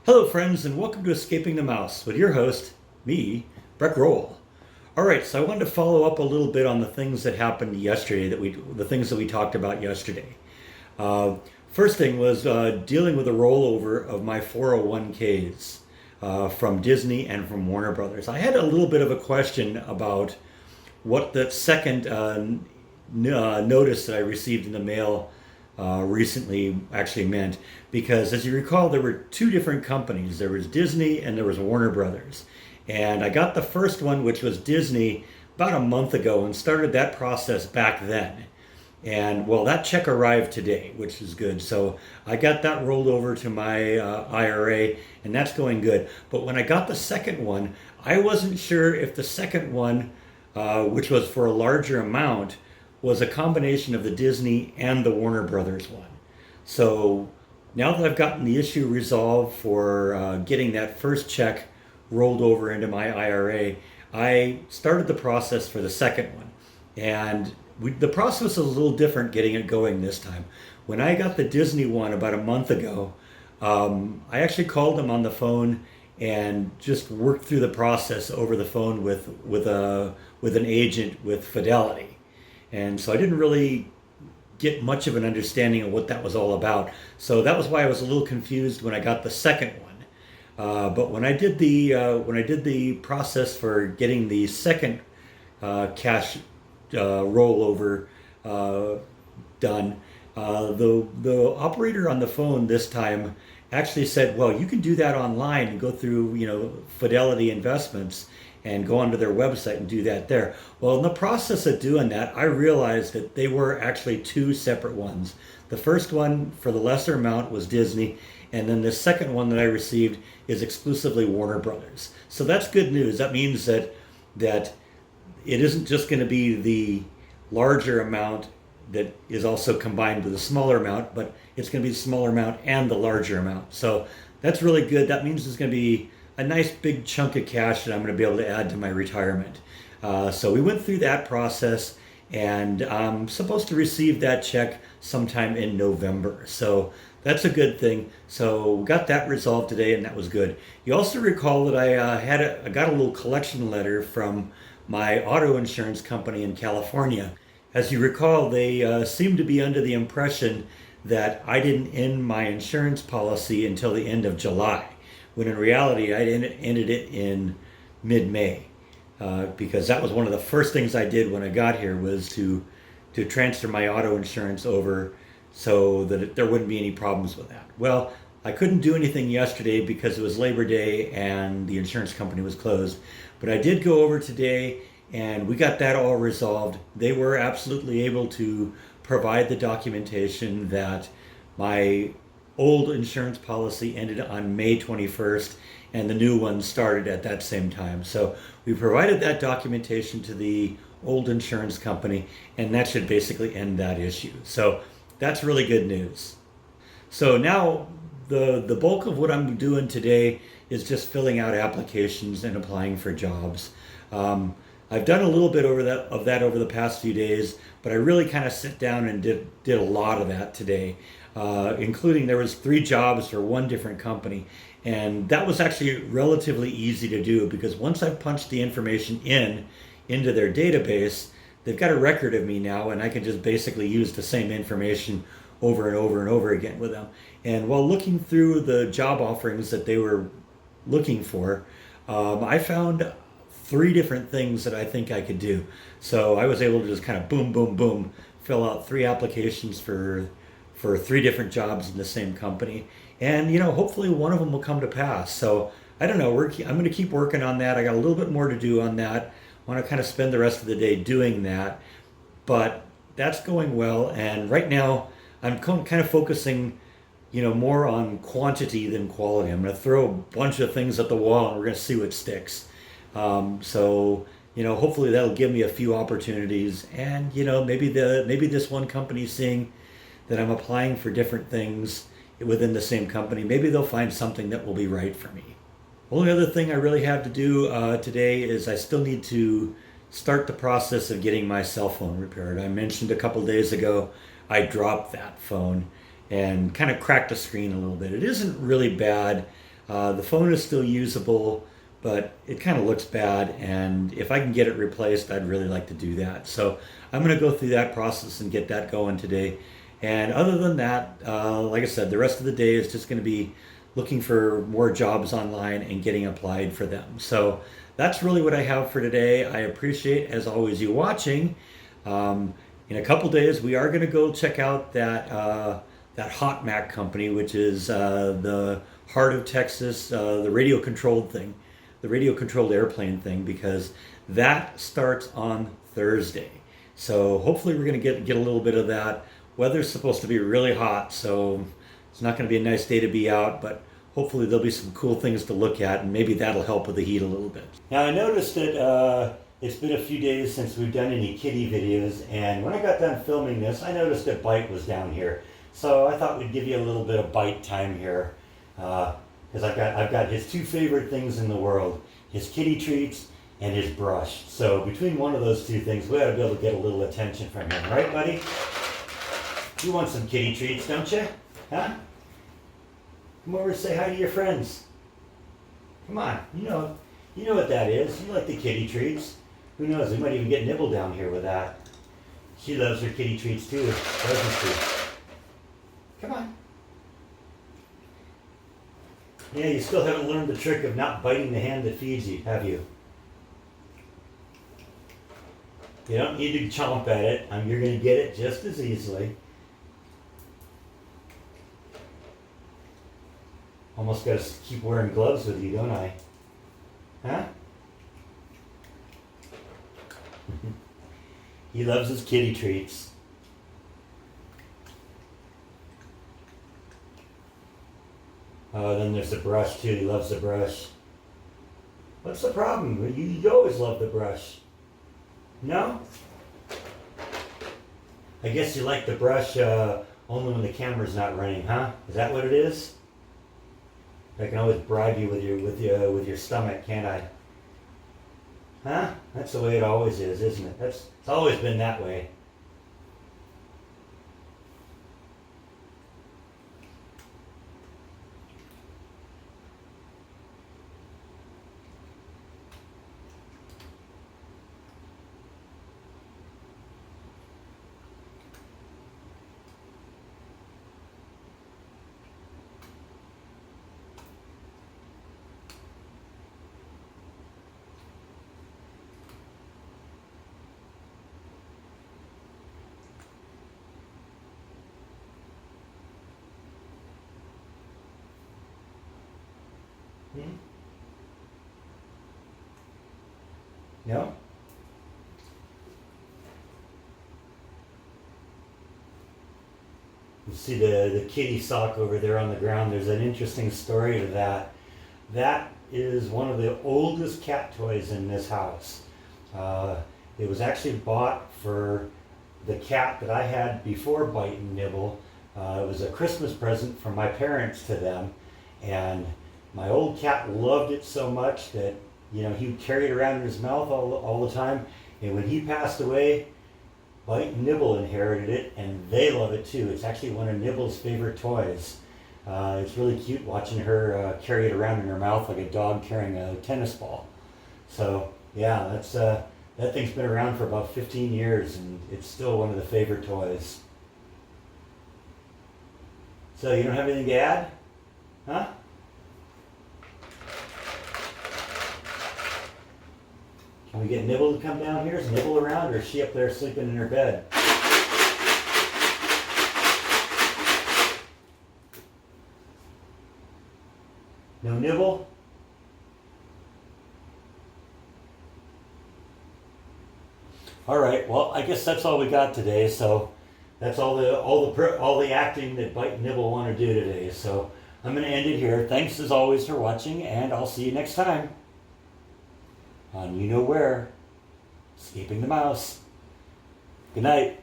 Hello, friends, and welcome to Escaping the Mouse with your host, me, Breck Roll. All right, so I wanted to follow up a little bit on the things that happened yesterday, the things that we talked about yesterday. Uh, First thing was dealing with a rollover of my 401ks from Disney and from Warner Brothers. I had a little bit of a question about what the second notice that I received in the mail recently actually meant, because as you recall, there were two different companies. There was Disney and there was Warner Brothers. And I got the first one, which was Disney, about a month ago and started that process back then. And well, that check arrived today, which is good. So I got that rolled over to my IRA, and that's going good. But when I got the second one, I wasn't sure if the second one, which was for a larger amount, was a combination of the Disney and the Warner Brothers one. So now that I've gotten the issue resolved for getting that first check rolled over into my IRA, I started the process for the second one. And the process was a little different getting it going this time. When I got the Disney one about a month ago, I actually called them on the phone and just worked through the process over the phone with an agent with Fidelity. And so I didn't really get much of an understanding of what that was all about. So that was why I was a little confused when I got the second one. But when I did the process for getting the second cash rollover done, the operator on the phone this time actually said, "Well, you can do that online and go through Fidelity Investments and go onto their website and do that there." Well, in the process of doing that, I realized that they were actually two separate ones. The first one for the lesser amount was Disney, and then the second one that I received is exclusively Warner Brothers. So that's good news. That means that it isn't just going to be the larger amount that is also combined with a smaller amount, but it's going to be the smaller amount and the larger amount. So that's really good. That means there's going to be a nice big chunk of cash that I'm going to be able to add to my retirement. So we went through that process, and I'm supposed to receive that check sometime in November. So that's a good thing. So we got that resolved today, and that was good. You also recall that I got a little collection letter from my auto insurance company in California. As you recall, they seemed to be under the impression that I didn't end my insurance policy until the end of July, when in reality I ended it in mid-May, because that was one of the first things I did when I got here, was to transfer my auto insurance over so that there wouldn't be any problems with that. Well, I couldn't do anything yesterday because it was Labor Day and the insurance company was closed. But I did go over today and we got that all resolved. They were absolutely able to provide the documentation that my old insurance policy ended on May 21st and the new one started at that same time. So we provided that documentation to the old insurance company, and that should basically end that issue. So that's really good news. So now the bulk of what I'm doing today is just filling out applications and applying for jobs. I've done a little bit of that over the past few days, but I really kind of sit down and did a lot of that today, including there was 3 jobs for one different company, and that was actually relatively easy to do because once I've punched the information into their database, they've got a record of me now, and I can just basically use the same information over and over and over again with them. And while looking through the job offerings that they were looking for, I found 3 different things that I think I could do. So I was able to just kind of boom, boom, boom, fill out 3 applications for 3 different jobs in the same company. And, hopefully one of them will come to pass. So I don't know, I'm going to keep working on that. I got a little bit more to do on that. I want to kind of spend the rest of the day doing that. But that's going well. And right now I'm kind of focusing more on quantity than quality. I'm going to throw a bunch of things at the wall and we're going to see what sticks. So hopefully that'll give me a few opportunities, and maybe this one company seeing that I'm applying for different things within the same company, maybe they'll find something that will be right for me. Only other thing I really have to do today is I still need to start the process of getting my cell phone repaired. I mentioned a couple days ago I dropped that phone and kind of cracked the screen a little bit. It isn't really bad. The phone is still usable, but it kind of looks bad, and if I can get it replaced, I'd really like to do that. So I'm going to go through that process and get that going today. And other than that, like I said, the rest of the day is just going to be looking for more jobs online and getting applied for them. So that's really what I have for today. I appreciate, as always, you watching. In a couple days, we are going to go check out that Hot Mac company, which is the heart of Texas, the radio controlled thing, the radio controlled airplane thing, because that starts on Thursday. So hopefully we're going to get a little bit of that. Weather's supposed to be really hot, so it's not going to be a nice day to be out, but hopefully there'll be some cool things to look at, and maybe that'll help with the heat a little bit. Now I noticed that it's been a few days since we've done any kitty videos, and when I got done filming this, I noticed that Byte was down here. So I thought we'd give you a little bit of Byte time here, because I've got his two favorite things in the world, his kitty treats and his brush. So between one of those two things, we ought to be able to get a little attention from him, right, buddy? You want some kitty treats, don't you? Huh? Come over and say hi to your friends. Come on, you know what that is. You like the kitty treats. Who knows, we might even get Nibble down here with that. She loves her kitty treats too, doesn't she? Come on. Yeah, you still haven't learned the trick of not biting the hand that feeds you, have you? You don't need to chomp at it. You're going to get it just as easily. Almost got to keep wearing gloves with you, don't I? Huh? He loves his kitty treats. Oh, then there's the brush too. He loves the brush. What's the problem? You always love the brush. No? I guess you like the brush only when the camera's not running, huh? Is that what it is? I can always bribe you with your stomach, can't I? Huh? That's the way it always is, isn't it? It's always been that way. Hmm? No? You see the kitty sock over there on the ground. There's an interesting story to that. That is one of the oldest cat toys in this house. It was actually bought for the cat that I had before Byte and Nibble. It was a Christmas present from my parents to them, and my old cat loved it so much that, he would carry it around in his mouth all the time. And when he passed away, Byte and Nibble inherited it, and they love it too. It's actually one of Nibble's favorite toys. It's really cute watching her carry it around in her mouth like a dog carrying a tennis ball. So yeah, that thing's been around for about 15 years, and it's still one of the favorite toys. So you don't have anything to add? Huh? Can we get Nibble to come down here? Is Nibble around, or is she up there sleeping in her bed? No Nibble? All right. Well, I guess that's all we got today. So that's all the acting that Byte and Nibble want to do today. So I'm going to end it here. Thanks as always for watching, and I'll see you next time on you know where, Escaping the Mouse. Good night.